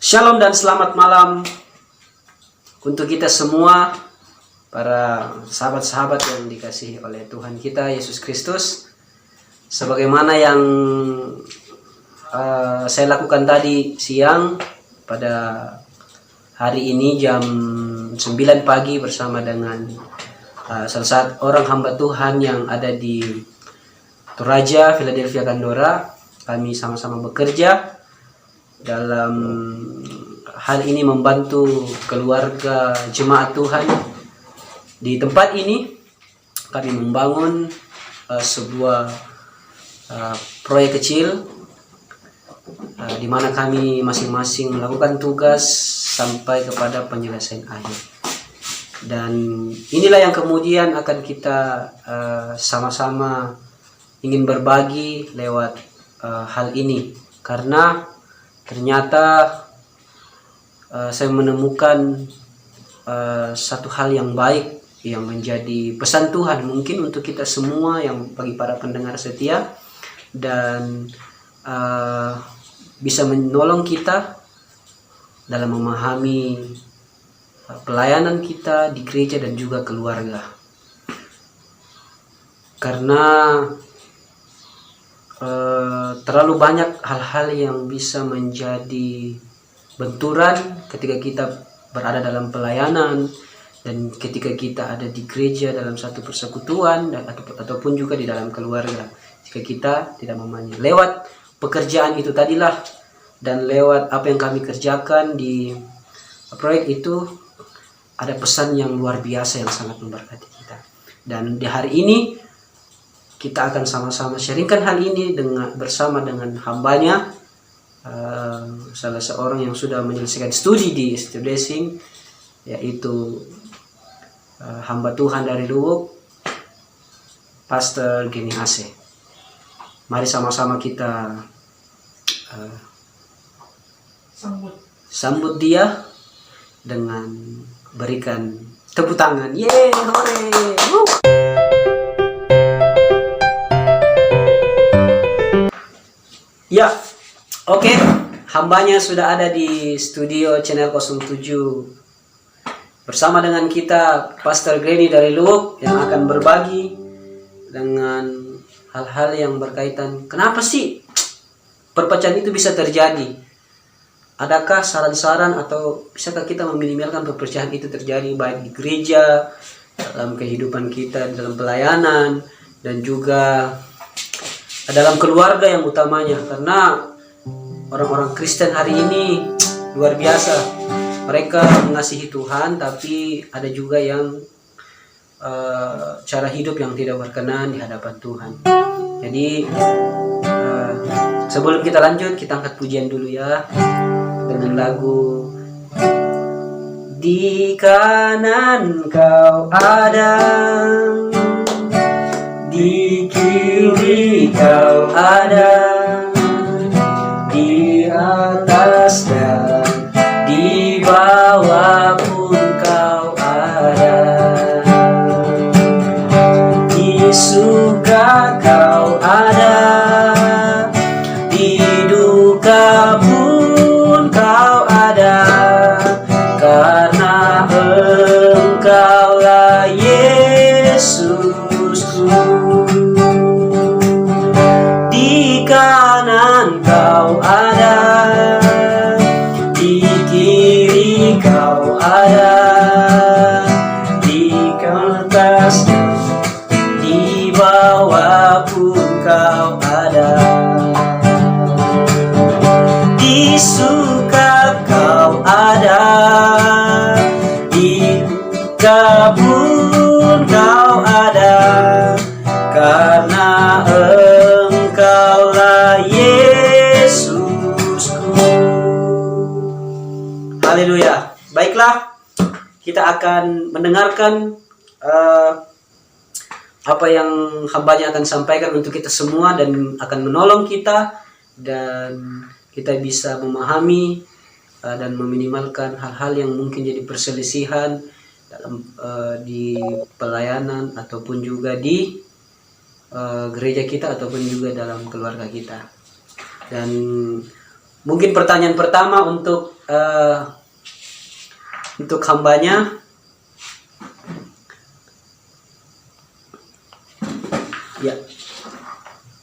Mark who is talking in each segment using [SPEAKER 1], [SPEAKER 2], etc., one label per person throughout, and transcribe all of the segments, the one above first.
[SPEAKER 1] Shalom dan selamat malam untuk kita semua, para sahabat-sahabat yang dikasihi oleh Tuhan kita Yesus Kristus. Sebagaimana yang saya lakukan tadi siang, pada hari ini jam 9 pagi bersama dengan salah satu orang hamba Tuhan yang ada di Toraja, Philadelphia, Pandora. Kami sama-sama bekerja dalam hal ini membantu keluarga jemaat Tuhan. Di tempat ini kami membangun sebuah proyek kecil di mana kami masing-masing melakukan tugas sampai kepada penyelesaian akhir. Dan inilah yang kemudian akan kita sama-sama ingin berbagi lewat hal ini, karena ternyata saya menemukan satu hal yang baik yang menjadi pesan Tuhan mungkin untuk kita semua, yang bagi para pendengar setia, dan bisa menolong kita dalam memahami pelayanan kita di gereja dan juga keluarga. Karena terlalu banyak hal-hal yang bisa menjadi benturan ketika kita berada dalam pelayanan dan ketika kita ada di gereja dalam satu persekutuan ataupun juga di dalam keluarga, jika kita tidak memahami lewat pekerjaan itu tadilah dan lewat apa yang kami kerjakan di proyek itu, ada pesan yang luar biasa yang sangat memberkati kita. Dan di hari ini kita akan sama-sama sharingkan hal ini bersama dengan hambanya, salah seorang yang sudah menyelesaikan studi di ST Blessing, yaitu hamba Tuhan dari Luwuk, Pastor Geni Ase. Mari sama-sama kita sambut dia dengan berikan tepuk tangan. Yeay, hore! Woo! Ya, oke. Hambanya sudah ada di studio channel 07 bersama dengan kita, Pastor Granny dari Luwuk, yang akan berbagi dengan hal-hal yang berkaitan kenapa sih perpecahan itu bisa terjadi. Adakah saran-saran atau bisakah kita meminimalkan perpecahan itu terjadi baik di gereja, dalam kehidupan kita, dalam pelayanan, dan juga dalam keluarga yang utamanya. Karena orang-orang Kristen hari ini luar biasa. Mereka mengasihi Tuhan, tapi ada juga yang cara hidup yang tidak berkenan di hadapan Tuhan. Jadi sebelum kita lanjut, kita angkat pujian dulu ya, dengan lagu Di Kanan Kau Ada, di kiri Kau ada, di atas dan di bawah pun Kau ada, di suka Kau ada, di duka pun Kau ada, karena Engkaulah Yesusku. Di kanan Kau ada, di kiri Kau ada, di atas di bawah pun Kau ada, di suka Kau ada, di duka pun Kau ada, karena Engkaulah Yesusku. Haleluya. Baiklah, kita akan mendengarkan apa yang hambanya akan sampaikan untuk kita semua, dan akan menolong kita dan kita bisa memahami dan meminimalkan hal-hal yang mungkin jadi perselisihan dalam di pelayanan ataupun juga di gereja kita ataupun juga dalam keluarga kita. Dan Mungkin pertanyaan pertama untuk hambanya. Ya,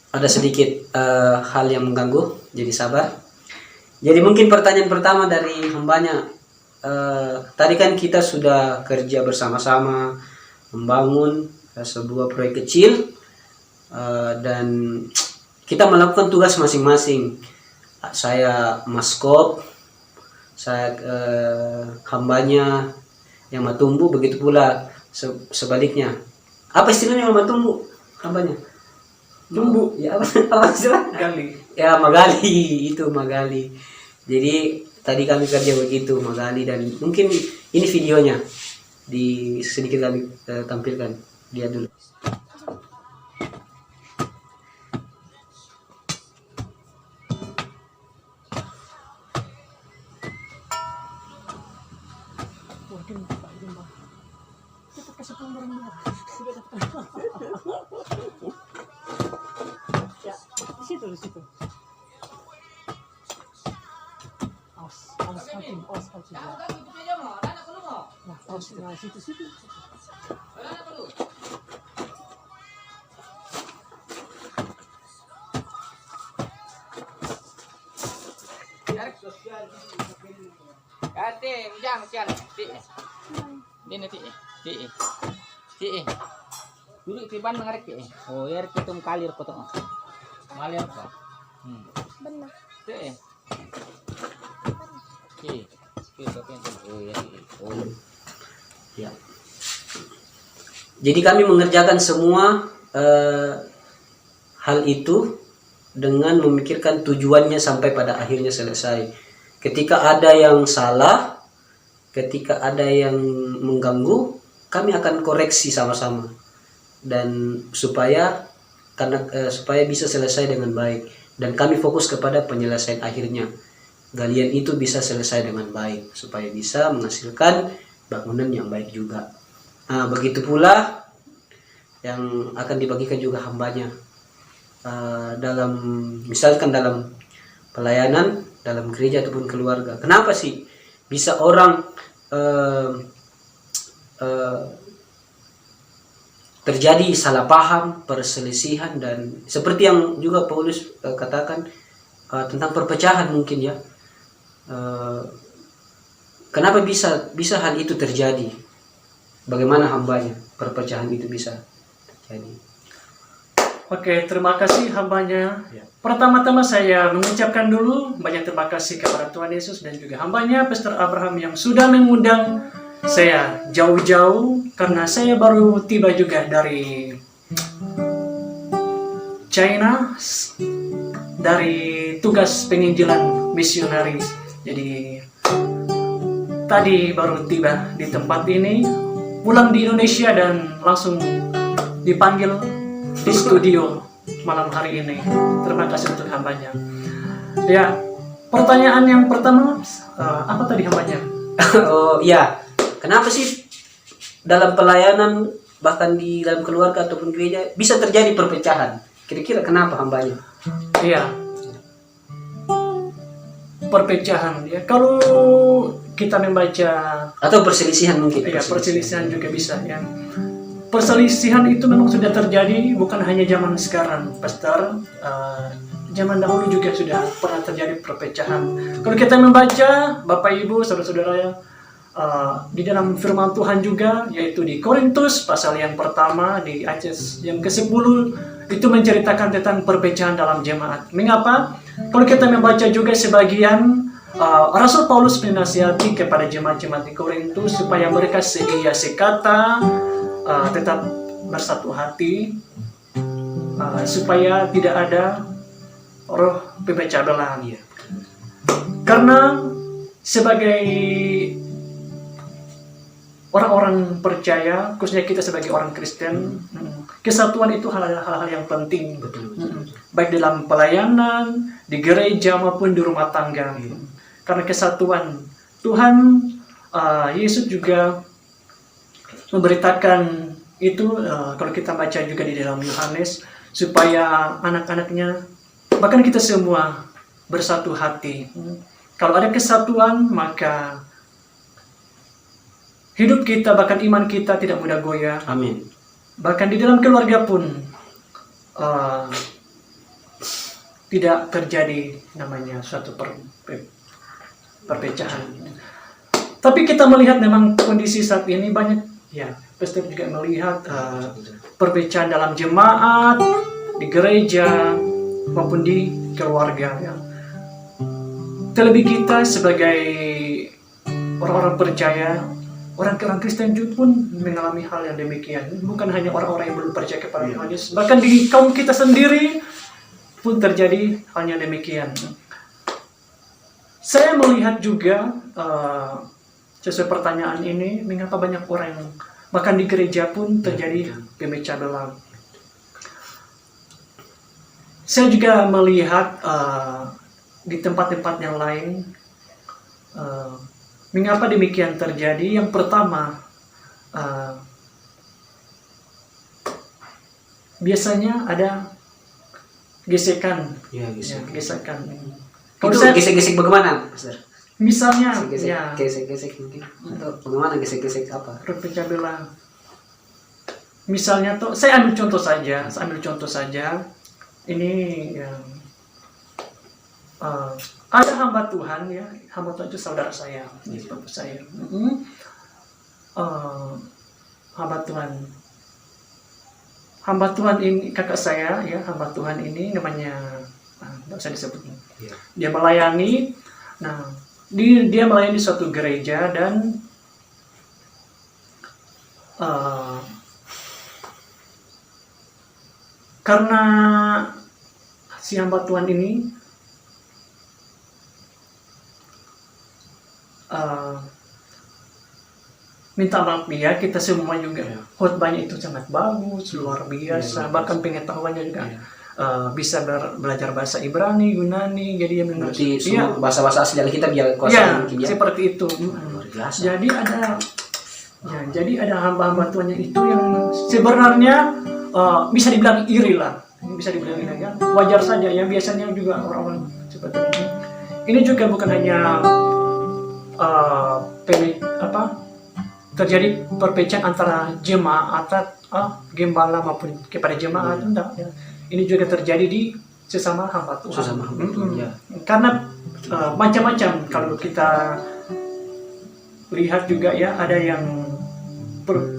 [SPEAKER 1] ada sedikit hal yang mengganggu, jadi sabar. Jadi mungkin pertanyaan pertama dari hambanya, tadi kan kita sudah kerja bersama-sama membangun sebuah proyek kecil, dan kita melakukan tugas masing-masing. Saya maskop, saya hambanya yang matumbu, begitu pula sebaliknya. Apa istilahnya yang matumbu? Hambanya tumbu ya, apa istilah?
[SPEAKER 2] Gali.
[SPEAKER 1] Ya, magali, itu magali. Jadi tadi kami kerja begitu, magali, dan mungkin ini videonya sedikit kami tampilkan. Lihat dulu.
[SPEAKER 2] Di situ. Awas kaki. Nah, situ.
[SPEAKER 3] Ate, jangan. Ti. Dulu tiban mengarek ti. Oh, ya kita kalir ko to. Kalir ko.
[SPEAKER 4] Benar.
[SPEAKER 3] Ti. Oh, ya. Oh.
[SPEAKER 1] Ya. Jadi kami mengerjakan semua hal itu dengan memikirkan tujuannya sampai pada akhirnya selesai. Ketika ada yang salah, ketika ada yang mengganggu, kami akan koreksi sama-sama, dan supaya bisa selesai dengan baik, dan kami fokus kepada penyelesaian akhirnya. Galian itu bisa selesai dengan baik supaya bisa menghasilkan bangunan yang baik juga. Nah, begitu pula yang akan dibagikan juga hambanya, misalkan dalam pelayanan, dalam gereja ataupun keluarga. Kenapa sih bisa orang terjadi salah paham, perselisihan, dan seperti yang juga Paulus katakan tentang perpecahan mungkin ya. Kenapa bisa hal itu terjadi? Bagaimana hambanya perpecahan itu bisa terjadi?
[SPEAKER 2] Oke, terima kasih hambanya.
[SPEAKER 1] Ya.
[SPEAKER 2] Pertama-tama saya mengucapkan dulu banyak terima kasih kepada Tuhan Yesus dan juga hambanya Pastor Abraham yang sudah mengundang saya jauh-jauh, karena saya baru tiba juga dari China dari tugas penginjilan misionaris. Jadi tadi baru tiba di tempat ini, pulang di Indonesia dan langsung dipanggil di studio malam hari ini. Terima kasih untuk hambanya. Ya, pertanyaan yang pertama, apa tadi hambanya?
[SPEAKER 1] Oh ya, kenapa sih dalam pelayanan, bahkan di dalam keluarga ataupun gereja bisa terjadi perpecahan? Kira-kira kenapa hambanya?
[SPEAKER 2] Iya, perpecahan ya. Kalau kita membaca
[SPEAKER 1] Atau perselisihan mungkin?
[SPEAKER 2] ya, perselisihan juga bisa ya. Perselisihan itu memang sudah terjadi, bukan hanya zaman sekarang, Pastor. Zaman dahulu juga sudah pernah terjadi perpecahan. Kalau kita membaca, Bapak Ibu, saudara-saudara, di dalam firman Tuhan juga, yaitu di Korintus pasal yang pertama, di ayat yang ke-10, itu menceritakan tentang perpecahan dalam jemaat. Mengapa? Kalau kita membaca juga sebagian, Rasul Paulus menasihati kepada jemaat-jemaat di Korintus supaya mereka seia sekata, tetap bersatu hati, supaya tidak ada roh pemecah belah. Karena sebagai orang-orang percaya, khususnya kita sebagai orang Kristen, kesatuan itu hal-hal yang penting. Baik dalam pelayanan, di gereja maupun di rumah tangga. Karena kesatuan Tuhan Yesus juga memberitakan itu, kalau kita baca juga di dalam Yohanes, supaya anak-anaknya, bahkan kita semua bersatu hati. Kalau ada kesatuan, maka hidup kita, bahkan iman kita tidak mudah goyah.
[SPEAKER 1] Amin.
[SPEAKER 2] Bahkan di dalam keluarga pun tidak terjadi namanya suatu perpecahan. Tapi kita melihat memang kondisi saat ini banyak, ya, pastor juga melihat perpecahan dalam jemaat, di gereja, maupun di keluarga. Ya. Terlebih kita sebagai orang-orang percaya, orang-orang Kristen juga pun mengalami hal yang demikian. Bukan hanya orang-orang yang belum percaya kepada Tuhan Yesus, bahkan di kaum kita sendiri pun terjadi hal yang demikian. Saya melihat juga sesuai pertanyaan ini, mengapa banyak orang yang bahkan di gereja pun terjadi pemecah belah. Saya juga melihat di tempat-tempat yang lain, mengapa demikian terjadi. Yang pertama, biasanya ada gesekan.
[SPEAKER 1] Ya,
[SPEAKER 2] Gesekan.
[SPEAKER 1] Kalau
[SPEAKER 2] Kalau saya,
[SPEAKER 1] gesek-gesek bagaimana, Pastor?
[SPEAKER 2] misalnya,
[SPEAKER 1] Gesek-gesek,
[SPEAKER 2] ya,
[SPEAKER 1] gesek-gesek mungkin. Atau bagaimana gesek-gesek apa?
[SPEAKER 2] berpecah belah. Misalnya tuh, saya ambil contoh saja. Ini yang ada hamba Tuhan, ya, hamba Tuhan itu saudara saya, sepupu saya. Hamba Tuhan ini kakak saya, ya, hamba Tuhan ini namanya nggak usah disebut.
[SPEAKER 1] Ya.
[SPEAKER 2] Dia melayani, nah dia melayani suatu gereja dan karena si hamba Tuhan ini minta maaf dia, kita semua juga khotbahnya itu sangat bagus, luar biasa, bahkan pengetahuannya juga bisa belajar bahasa Ibrani, Yunani, jadi dia
[SPEAKER 1] Berarti
[SPEAKER 2] mengerti.
[SPEAKER 1] semua bahasa-bahasa asli dari kita biar
[SPEAKER 2] Ya,
[SPEAKER 1] kuasa mungkin ya.
[SPEAKER 2] seperti itu.
[SPEAKER 1] Luar biasa.
[SPEAKER 2] Jadi ada hamba-hamba Tuhan yang itu yang sebenarnya bisa dibilang iri lah, bisa dibilang iri ya. Wajar saja ya, biasanya juga orang-orang seperti ini. Ini juga bukan hanya terjadi perpecahan antara jemaat gembala maupun kepada jemaat, enggak ya. Ini juga terjadi di sesama hamba Tuhan.
[SPEAKER 1] Sesama hamba Tuhan, ya.
[SPEAKER 2] Karena macam-macam kalau kita lihat juga ya, ada yang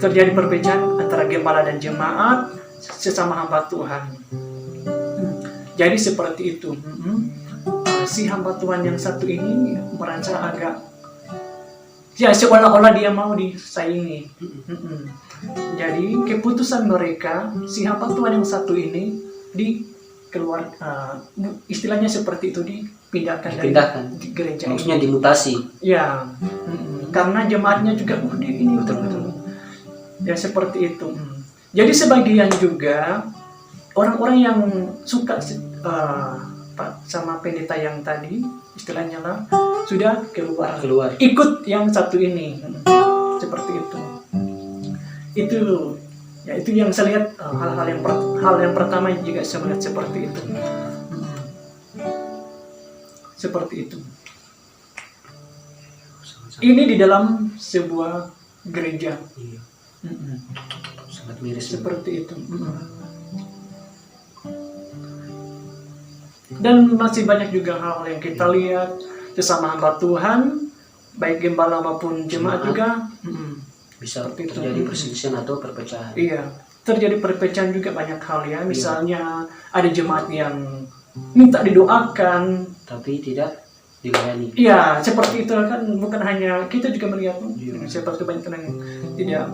[SPEAKER 2] terjadi perpecahan antara gembala dan jemaat sesama hamba Tuhan. Jadi seperti itu. Si hamba Tuhan yang satu ini merasa agak, ya, seolah-olah dia mau disaingi. Jadi keputusan mereka, si hamba Tuhan yang satu ini dikeluar, istilahnya seperti itu, dipindahkan dari gereja.
[SPEAKER 1] Maksudnya dimutasi.
[SPEAKER 2] Ya, karena jemaatnya juga ini
[SPEAKER 1] Betul.
[SPEAKER 2] Ya seperti itu. Jadi sebagian juga orang-orang yang suka sama pendeta yang tadi, istilahnya lah, sudah keluar. Ikut yang satu ini. Seperti itu. Itu yang saya lihat, hal yang pertama juga saya melihat seperti itu. Seperti itu. Ini di dalam sebuah gereja.
[SPEAKER 1] Iya. Sangat miris.
[SPEAKER 2] Seperti itu. Dan masih banyak juga hal yang kita lihat sesama hamba Tuhan, baik gembala maupun jemaat juga.
[SPEAKER 1] Bisa
[SPEAKER 2] Seperti itu.
[SPEAKER 1] terjadi perselisihan atau perpecahan.
[SPEAKER 2] Iya, terjadi perpecahan juga banyak hal ya. Misalnya ada jemaat yang minta didoakan,
[SPEAKER 1] tapi tidak dilayani.
[SPEAKER 2] iya, seperti itu kan. Bukan hanya kita juga melihat seperti banyak yang tidak,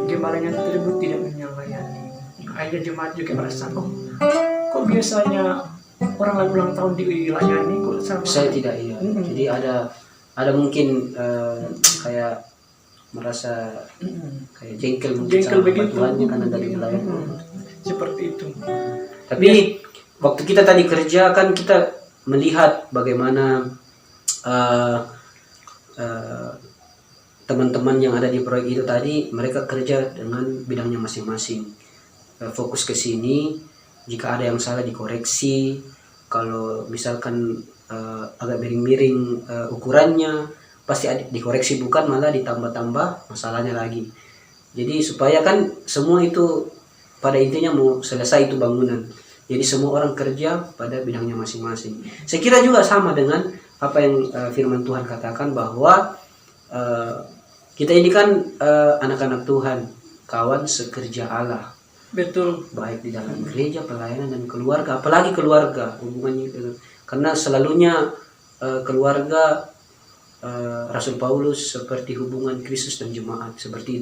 [SPEAKER 2] gembalanya tersebut tidak melayani. Akhirnya jemaat juga merasa, kok biasanya orang lagi ulang tahun dilayani, kok sama
[SPEAKER 1] Saya tidak, iya. Jadi ada mungkin kayak merasa kayak jengkel sama
[SPEAKER 2] begitu.
[SPEAKER 1] Tuhannya karena dari melayani.
[SPEAKER 2] Seperti itu.
[SPEAKER 1] Tapi waktu kita tadi kerja kan kita melihat bagaimana teman-teman yang ada di proyek itu tadi, mereka kerja dengan bidangnya masing-masing. Fokus ke sini, jika ada yang salah dikoreksi. Kalau misalkan agak miring-miring ukurannya, pasti dikoreksi, bukan malah ditambah-tambah masalahnya lagi. Jadi supaya kan semua itu pada intinya mau selesai itu bangunan. Jadi semua orang kerja pada bidangnya masing-masing. Saya kira juga sama dengan apa yang firman Tuhan katakan bahwa kita ini kan anak-anak Tuhan, kawan sekerja Allah.
[SPEAKER 2] Betul.
[SPEAKER 1] Baik di dalam gereja, pelayanan, dan keluarga. Apalagi keluarga, hubungannya karena selalunya keluarga Rasul Paulus seperti hubungan Kristus dan jemaat, seperti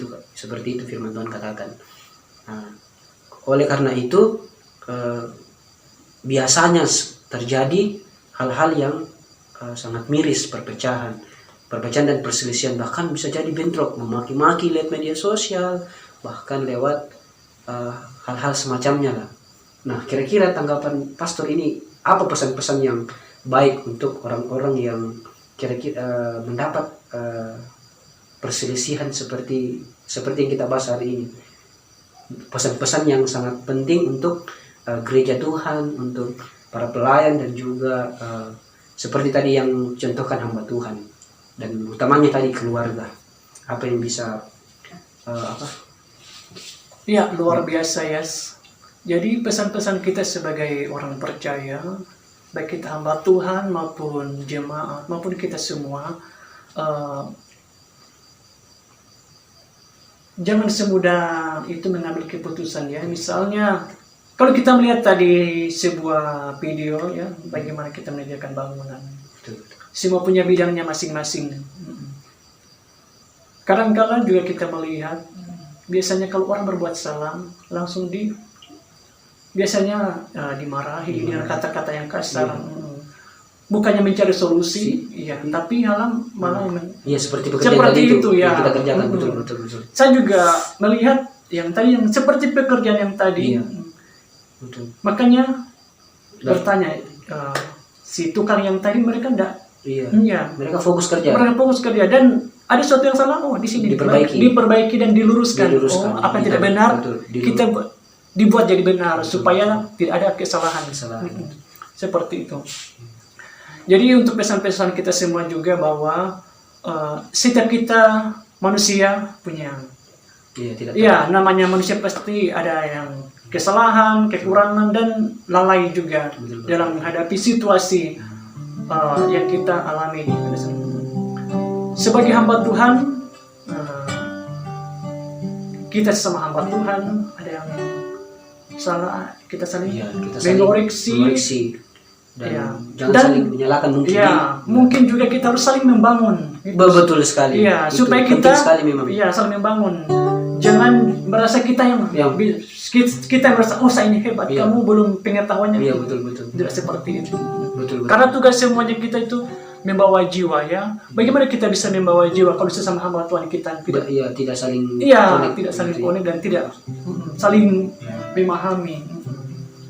[SPEAKER 1] itu firman Tuhan katakan. Nah, oleh karena itu biasanya terjadi hal-hal yang sangat miris, perpecahan dan perselisihan, bahkan bisa jadi bentrok, memaki-maki lewat media sosial, bahkan lewat hal-hal semacamnya lah. Nah, kira-kira tanggapan pastor ini apa, pesan-pesan yang baik untuk orang-orang yang kira-kira mendapat perselisihan seperti yang kita bahas hari ini? Pesan-pesan yang sangat penting untuk gereja Tuhan, untuk para pelayan, dan juga seperti tadi yang contohkan hamba Tuhan, dan utamanya tadi keluarga. Apa yang bisa
[SPEAKER 2] Ya, luar biasa ya. Jadi pesan-pesan kita sebagai orang percaya, baik kita hamba Tuhan maupun jemaat maupun kita semua, jangan semudah itu mengambil keputusan ya. Misalnya kalau kita melihat tadi sebuah video ya, bagaimana kita mengerjakan bangunan. Semua punya bidangnya masing-masing. Kadang-kadang juga kita melihat, biasanya kalau orang berbuat salah langsung biasanya dimarahi dengan kata-kata yang kasar. Bukannya mencari solusi, iya, tapi malah
[SPEAKER 1] seperti pekerjaan
[SPEAKER 2] itu ya.
[SPEAKER 1] Yang kita kerjakan betul.
[SPEAKER 2] Saya juga melihat yang tadi, yang seperti pekerjaan yang tadi.
[SPEAKER 1] Iya. Betul.
[SPEAKER 2] Makanya bertanya, si tukang yang tadi mereka enggak. Iya.
[SPEAKER 1] Mereka fokus kerja.
[SPEAKER 2] Dan ada sesuatu yang salah, di sini diperbaiki dan diluruskan. Apa yang tidak benar kita dibuat jadi benar, supaya tidak ada kesalahan. Seperti itu. Jadi untuk pesan-pesan kita semua juga bahwa setiap kita manusia punya. Namanya manusia pasti ada yang kesalahan, kekurangan, dan lalai juga dalam menghadapi situasi yang kita alami. Sebagai hamba Tuhan, kita sesama hamba Tuhan, ada yang salah, kita saling mengoreksi, dan jangan saling menyalahkan mungkin. Mungkin juga kita harus saling membangun.
[SPEAKER 1] Betul sekali.
[SPEAKER 2] Supaya kita saling membangun. Jangan merasa kita yang merasa, saya ini hebat, kamu belum pengetahuannya.
[SPEAKER 1] Betul.
[SPEAKER 2] Tidak seperti itu.
[SPEAKER 1] Betul.
[SPEAKER 2] Karena tugas semuanya kita itu membawa jiwa ya. Bagaimana kita bisa membawa jiwa kalau sesama hamba Tuhan kita
[SPEAKER 1] tidak saling
[SPEAKER 2] connect dan tidak saling memahami.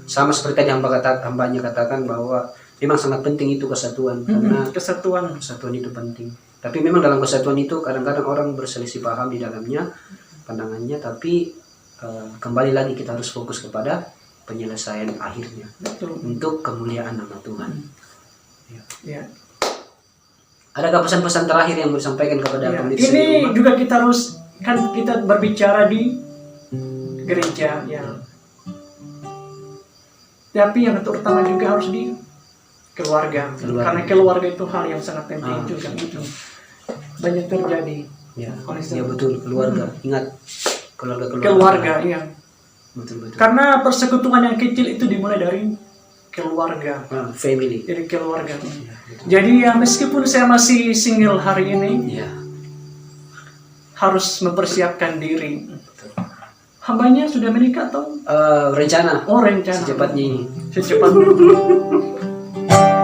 [SPEAKER 1] Sama seperti tadi hambanya katakan bahwa memang sangat penting itu kesatuan, karena kesatuan itu penting. Tapi memang dalam kesatuan itu kadang-kadang orang berselisih paham di dalamnya, pandangannya, tapi kembali lagi kita harus fokus kepada penyelesaian akhirnya.
[SPEAKER 2] Betul.
[SPEAKER 1] Untuk kemuliaan nama Tuhan.
[SPEAKER 2] Ya.
[SPEAKER 1] Adakah pesan-pesan terakhir yang mau disampaikan kepada pemirsa?
[SPEAKER 2] Ini juga kita harus, kan kita berbicara di gereja ya. Tapi yang terutama juga harus di keluarga. Karena keluarga itu hal yang sangat penting juga itu. Banyak terjadi.
[SPEAKER 1] Ya betul, keluarga. Ingat
[SPEAKER 2] keluarga iya.
[SPEAKER 1] Betul.
[SPEAKER 2] Karena persekutuan yang kecil itu dimulai dari keluarga.
[SPEAKER 1] Family.
[SPEAKER 2] Dari keluarga. Jadi ya meskipun saya masih single hari ini, harus mempersiapkan diri. Hambanya sudah menikah atau?
[SPEAKER 1] Rencana.
[SPEAKER 2] Rencana.
[SPEAKER 1] Secepatnya.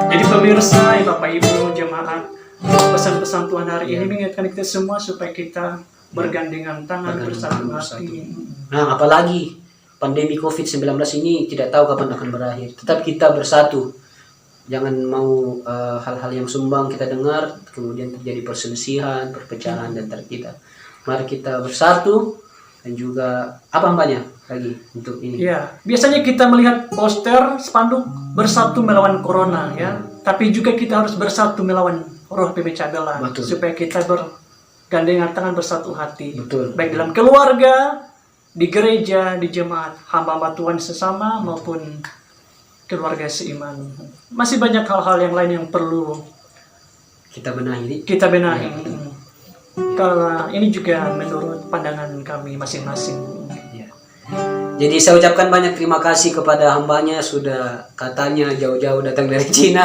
[SPEAKER 2] Jadi pemirsa, Bapak Ibu, jemaat, pesan-pesan Tuhan hari ini mengingatkan kita semua supaya kita bergandengan tangan, bersama hati.
[SPEAKER 1] Nah, apalagi pandemi COVID-19 ini tidak tahu kapan akan berakhir. Tetap kita bersatu. Jangan mau hal-hal yang sumbang kita dengar, kemudian terjadi perselisihan, perpecahan dan antara kita. Mari kita bersatu. Dan juga apa hambanya lagi untuk ini?
[SPEAKER 2] Biasanya kita melihat poster spanduk bersatu melawan corona ya. Tapi juga kita harus bersatu melawan roh pemecah belah.
[SPEAKER 1] Betul.
[SPEAKER 2] Supaya kita bergandengan tangan bersatu hati.
[SPEAKER 1] Betul.
[SPEAKER 2] Baik dalam keluarga, di gereja, di jemaat, hamba-hamba Tuhan sesama maupun keluarga seiman. Masih banyak hal-hal yang lain yang perlu
[SPEAKER 1] Kita benahi.
[SPEAKER 2] kita benahi. Karena ini juga menurut pandangan kami masing-masing.
[SPEAKER 1] Ya. Jadi saya ucapkan banyak terima kasih kepada hambanya, sudah katanya jauh-jauh datang dari Cina.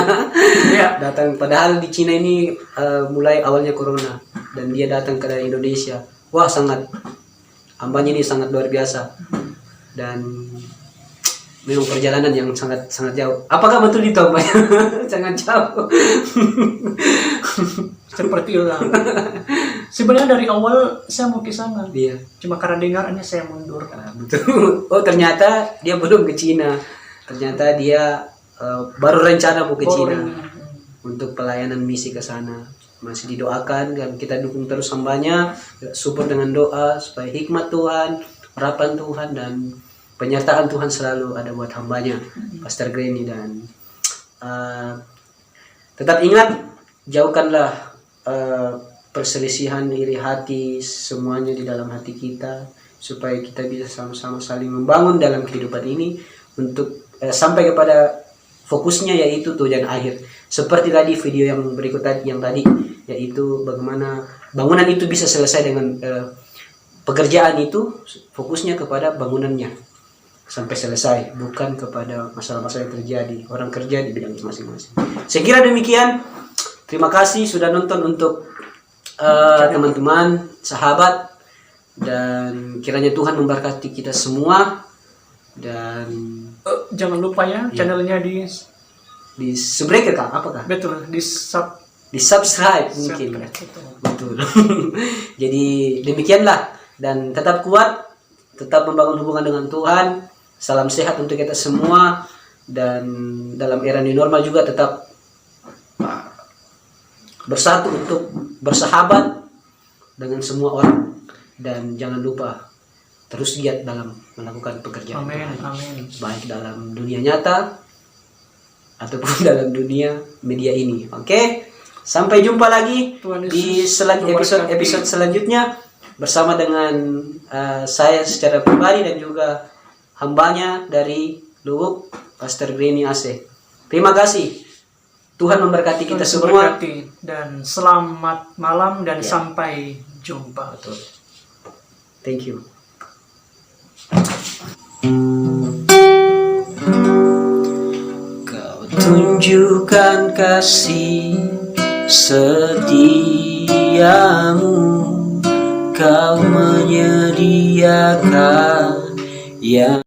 [SPEAKER 2] Ya.
[SPEAKER 1] Datang, padahal di Cina ini mulai awalnya corona dan dia datang ke dari Indonesia. Wah, sangat hambanya ini sangat luar biasa dan memang perjalanan yang sangat jauh. Apakah betul itu hambanya? Sangat jauh.
[SPEAKER 2] Seperti itu. Sebenarnya dari awal saya mau ke sana.
[SPEAKER 1] Dia.
[SPEAKER 2] Cuma karena dengarannya saya mundur.
[SPEAKER 1] Betul. Oh, ternyata dia belum ke Cina. Ternyata dia baru rencana mau ke Cina untuk pelayanan misi ke sana. Masih didoakan dan kita dukung terus hambanya, support dengan doa supaya hikmat Tuhan, harapan Tuhan dan penyertaan Tuhan selalu ada buat hambanya, Pastor Granny. Dan tetap ingat, jauhkanlah perselisihan, iri hati, semuanya di dalam hati kita, supaya kita bisa sama-sama saling membangun dalam kehidupan ini untuk sampai kepada fokusnya, yaitu tujuan akhir. Seperti tadi video yang berikut tadi, yaitu bagaimana bangunan itu bisa selesai dengan pekerjaan itu, fokusnya kepada bangunannya sampai selesai, bukan kepada masalah-masalah yang terjadi. Orang kerja di bidang masing-masing. Saya kira demikian. Terima kasih sudah nonton untuk teman-teman, sahabat, dan kiranya Tuhan memberkati kita semua. Dan
[SPEAKER 2] Jangan lupa ya, channelnya di
[SPEAKER 1] subscribe kah? Apakah?
[SPEAKER 2] betul di
[SPEAKER 1] Di-subscribe mungkin. Betul. Jadi demikianlah, dan tetap kuat, tetap membangun hubungan dengan Tuhan. Salam sehat untuk kita semua, dan dalam era new normal juga tetap bersatu untuk bersahabat dengan semua orang, dan jangan lupa terus giat dalam melakukan pekerjaan Tuhan.
[SPEAKER 2] Amin.
[SPEAKER 1] Baik dalam dunia nyata ataupun dalam dunia media ini. Oke? Sampai jumpa lagi
[SPEAKER 2] Tuhan
[SPEAKER 1] di
[SPEAKER 2] Yesus
[SPEAKER 1] episode selanjutnya bersama dengan saya secara pribadi dan juga hambanya dari Luwuk, Pastor Granny AC. Terima kasih. Tuhan memberkati kita semua.
[SPEAKER 2] Dan selamat malam dan
[SPEAKER 1] Ya.
[SPEAKER 2] sampai jumpa.
[SPEAKER 1] Betul. Thank you. Kau tunjukkan kasih setiamu, kau menyediakan yang